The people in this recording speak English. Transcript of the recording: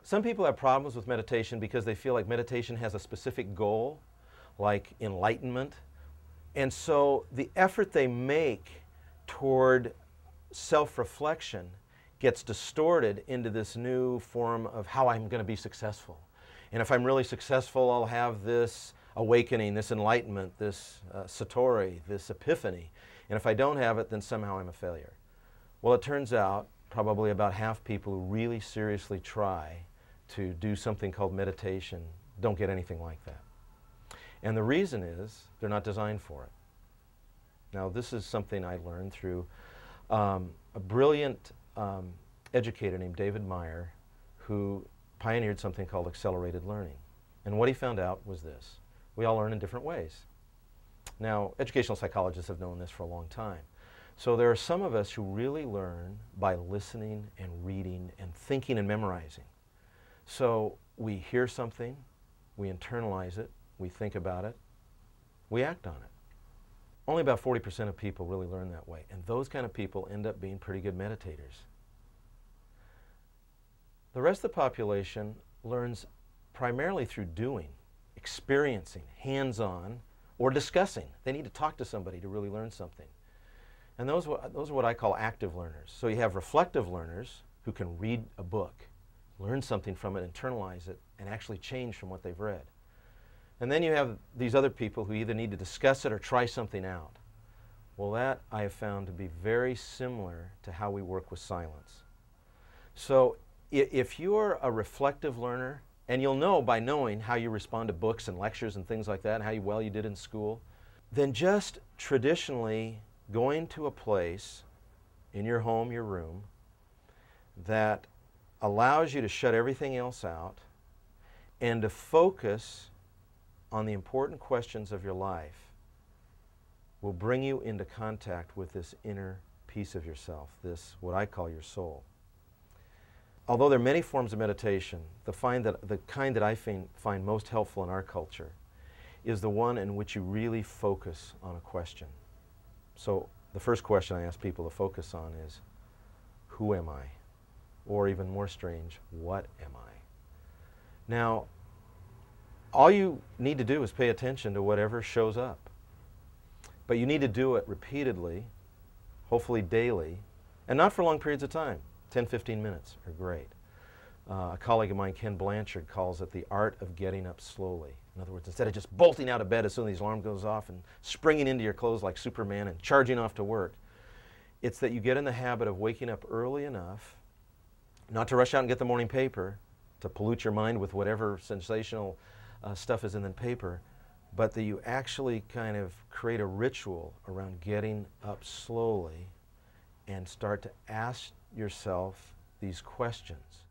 Some people have problems with meditation because they feel like meditation has a specific goal, like enlightenment. And so the effort they make toward self-reflection gets distorted into this new form of how I'm going to be successful. And if I'm really successful, I'll have this awakening, this enlightenment, this satori, this epiphany. And if I don't have it, then somehow I'm a failure. Well, it turns out probably about half people who really seriously try to do something called meditation don't get anything like that. And the reason is they're not designed for it. Now, this is something I learned through a brilliant educator named David Marre, who pioneered something called accelerated learning. And what he found out was this: we all learn in different ways. Now, educational psychologists have known this for a long time. So there are some of us who really learn by listening and reading and thinking and memorizing. So we hear something, we internalize it, we think about it, we act on it. Only about 40% of people really learn that way, and those kind of people end up being pretty good meditators. The rest of the population learns primarily through doing, experiencing, hands-on, or discussing. They need to talk to somebody to really learn something. And those are what I call active learners. So you have reflective learners who can read a book, learn something from it, internalize it, and actually change from what they've read. And then you have these other people who either need to discuss it or try something out. Well, that I have found to be very similar to how we work with silence. So if you're a reflective learner, and you'll know by knowing how you respond to books and lectures and things like that, and how well you did in school, then just traditionally going to a place in your home, your room, that allows you to shut everything else out and to focus on the important questions of your life will bring you into contact with this inner piece of yourself, this, what I call your soul. Although there are many forms of meditation, the kind that I find most helpful in our culture is the one in which you really focus on a question. So the first question I ask people to focus on is, who am I? Or even more strange, what am I? Now, all you need to do is pay attention to whatever shows up. But you need to do it repeatedly, hopefully daily, and not for long periods of time. 10, 15 minutes are great. A colleague of mine, Ken Blanchard, calls it the art of getting up slowly. In other words, instead of just bolting out of bed as soon as the alarm goes off and springing into your clothes like Superman and charging off to work, it's that you get in the habit of waking up early enough, not to rush out and get the morning paper, to pollute your mind with whatever sensational stuff is in the paper, but that you actually kind of create a ritual around getting up slowly and start to ask yourself these questions.